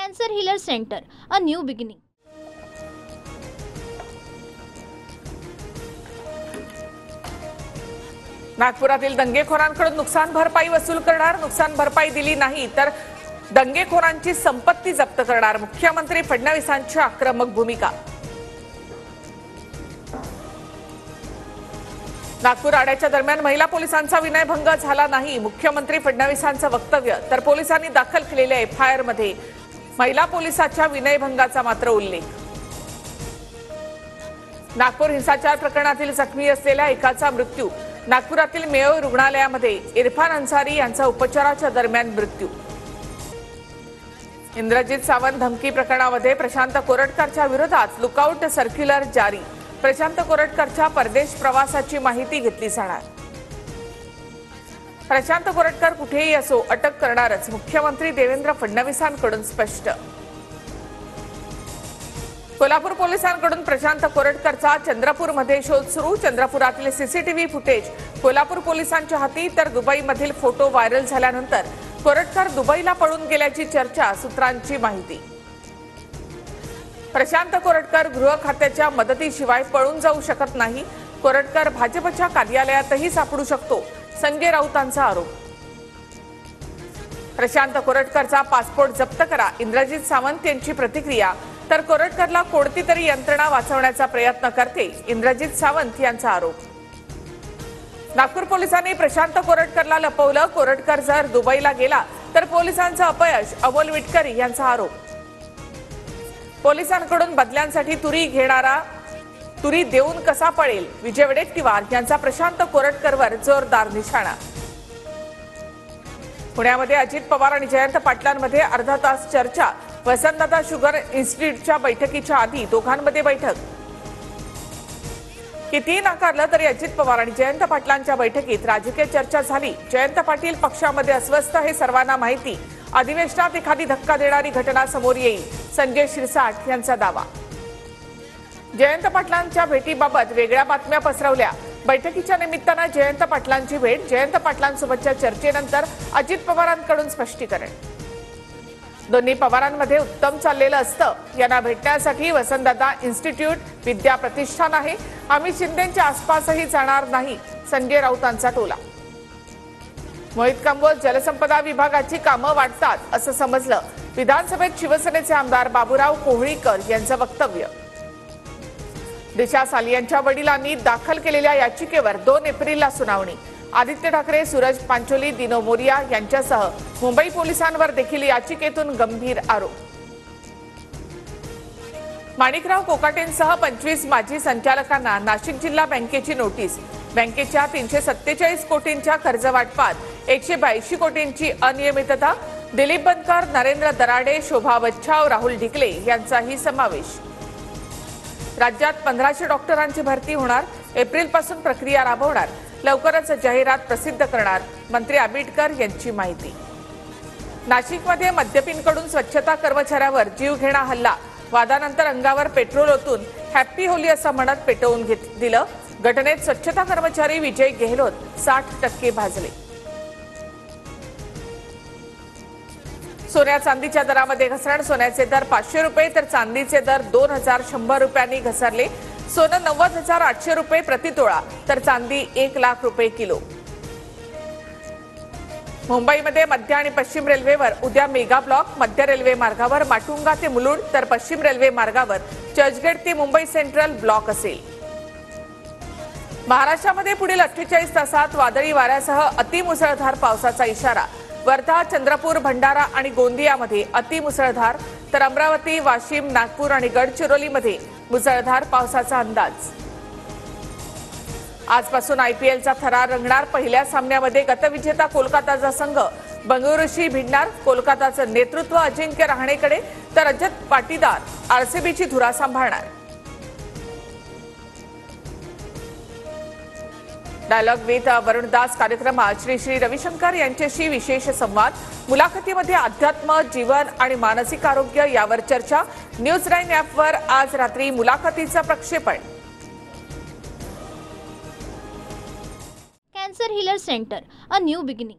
Cancer Healer Center, a new beginning. नागपुरातील दंगेखोरांकडून नुकसान भरपाई वसूल करणार, नुकसान भरपाई दिली नाही तर दंगेखोरांची संपत्ती जप्त करणार, मुख्यमंत्री फडणवीसांची आक्रमक भूमिका. नागपूर आड्याच्या दरम्यान महिला पोलिसांचा विनयभंग झाला नाही, मुख्यमंत्री फडणवीसांचं वक्तव्य. तर पोलिसांनी दाखल केलेल्या एफआयआर मध्ये महिला पोलिसाच्या विनयभंगाचा मात्र उल्लेख. नागपूर हिंसाचार प्रकरणातील जखमी असलेल्या एकाचा मृत्यू. नागपुरातील मेयो रुग्णालयामध्ये इरफान अन्सारी यांचा उपचाराच्या दरम्यान मृत्यू. इंद्रजित सावंत धमकी प्रकरणामध्ये प्रशांत कोरटकरच्या विरोधात लुकआउट सर्क्युलर जारी. प्रशांत कोरटकरच्या परदेश प्रवासाची माहिती घेतली जाणार. प्रशांत कोरटकर कुठेही असो अटक करणारच, मुख्यमंत्री देवेंद्र फडणवीसांकडून स्पष्ट. कोल्हापूर पोलिसांकडून प्रशांत कोरटकरचा चंद्रपूरमध्ये शोध सुरू. चंद्रपुरातील सीसीटीव्ही फुटेज कोल्हापूर पोलिसांच्या हाती, तर दुबईमधील फोटो व्हायरल झाल्यानंतर कोरटकर दुबईला पळून गेल्याची चर्चा, सूत्रांची माहिती. प्रशांत कोरटकर गृह खात्याच्या मदतीशिवाय पळून जाऊ शकत नाही. कोरटकर भाजपच्या कार्यालयातही सापडू शकतो, संजय राऊतांचा आरोप. प्रशांत कोरटकरचा पासपोर्ट जप्त करा, इंद्रजित सावंत यांची प्रतिक्रिया. तर कोरटकरला कोणती तरी यंत्रणा वाचवण्याचा प्रयत्न करते, इंद्रजित सावंत यांचा आरोप. नागपूर पोलिसांनी प्रशांत कोरटकरला लपवलं. कोरटकर जर दुबईला गेला तर पोलिसांचं अपयश, अमोल विटकर यांचा आरोप. पोलिसांकडून बदल्यांसाठी तुरी देऊन कसा पळेल, विजय वडेट्टीवार यांचा प्रशांत कोरटकरवर जोरदार निशाणा. पुण्यामध्ये अजित पवार आणि जयंत पाटलांमध्ये अर्धा तास चर्चा. वसंतदादा शुगर इन्स्टिट्यूटच्या बैठकीच्या आधी दोघांमध्ये बैठक. कितीही नाकारलं तरी अजित पवार आणि जयंत पाटलांच्या बैठकीत राजकीय चर्चा झाली. जयंत पाटील पक्षामध्ये अस्वस्थ हे सर्वांना माहिती. अधिवेशनात एखादी धक्का देणारी घटना समोर येईल, संजय शिरसाट यांचा दावा. जयंत पाटलांच्या भेटीबाबत वेगळ्या बातम्या पसरवल्या. बैठकीच्या निमित्तानं जयंत पाटलांची भेट. जयंत पाटलांसोबतच्या चर्चेनंतर अजित पवारांकडून स्पष्टीकरण. दोन्ही पवारांमध्ये उत्तम चाललेलं असतं. यांना भेटण्यासाठी वसंतदादा इन्स्टिट्यूट विद्या प्रतिष्ठान आहे. आम्ही शिंदेच्या आसपासही जाणार नाही, संजय राऊतांचा टोला. मोहित कंबोज जलसंपदा विभागाची कामं वाटतात असं समजलं. विधानसभेत शिवसेनेचे आमदार बाबूराव कोहळीकर यांचं वक्तव्य. दिशा सालियांच्या वडिलांनी दाखल केलेल्या याचिकेवर 2 एप्रिलला सुनावणी. आदित्य ठाकरे, सूरज पांचोली, दिनो मोरिया यांच्यासह मुंबई पोलिसांवर देखील याचिकेतून गंभीर आरोप. माणिकराव कोकाटेंसह 25 माजी संचालकांना नाशिक जिल्हा बँकेची नोटीस. बँकेच्या 347 कोटींच्या कर्जवाटपात 182 कोटींची अनियमितता. दिलीप बनकर, नरेंद्र दराडे, शोभा बच्छाव, राहुल ढिकले यांचाही समावेश. राज्यात 1500 डॉक्टरांची भरती होणार. एप्रिलपासून प्रक्रिया राबवणार. लवकरच जाहिरात प्रसिद्ध करणार, मंत्री आबिटकर यांची माहिती. नाशिकमध्ये मद्यपींकडून स्वच्छता कर्मचाऱ्यावर जीवघेणा हल्ला. वादानंतर अंगावर पेट्रोल ओतून हॅपी होली असं म्हणत पेटवून दिलं. घटनेत स्वच्छता कर्मचारी विजय गेहलोत 60% भाजले. सोन्या चांदीच्या दरामध्ये घसरण. सोन्याचे दर 500 रुपये तर चांदीचे दर 2100 रुपयांनी घसरले. सोनं 90,800 रुपये प्रति तोळा तर चांदी 1 लाख रुपये किलो. मुंबईमध्ये मध्य आणि पश्चिम रेल्वेवर उद्या मेगा ब्लॉक. मध्य रेल्वे मार्गावर माटुंगा ते मुलुंड तर पश्चिम रेल्वे मार्गावर चर्चगेट ते मुंबई सेंट्रल ब्लॉक असेल. महाराष्ट्रामध्ये पुढील 48 तासात वादळी वाऱ्यासह अतिमुसळधार पावसाचा इशारा. वर्धा, चंद्रपूर, भंडारा आणि गोंदियामध्ये अतिमुसळधार तर अमरावती, वाशिम, नागपूर आणि गडचिरोलीमध्ये मुसळधार पावसाचा अंदाज. आजपासून आयपीएलचा थरार रंगणार. पहिल्या सामन्यामध्ये गतविजेता कोलकाताचा संघ बंगळुरूशी भिडणार. कोलकाताचं नेतृत्व अजिंक्य रहाणेकडे तर रजत पाटीदार आरसीबीची धुरा सांभाळणार. डायलॉग विथ वरुण दास कार्यक्रमात श्री श्री रविशंकर यांच्याशी विशेष संवाद. मुलाखतीमध्ये अध्यात्म, जीवन आणि मानसिक आरोग्य यावर चर्चा. न्यूज 9 ॲपवर आज रात्री मुलाखतीचं प्रक्षेपण. Cancer Healer Center, a new beginning.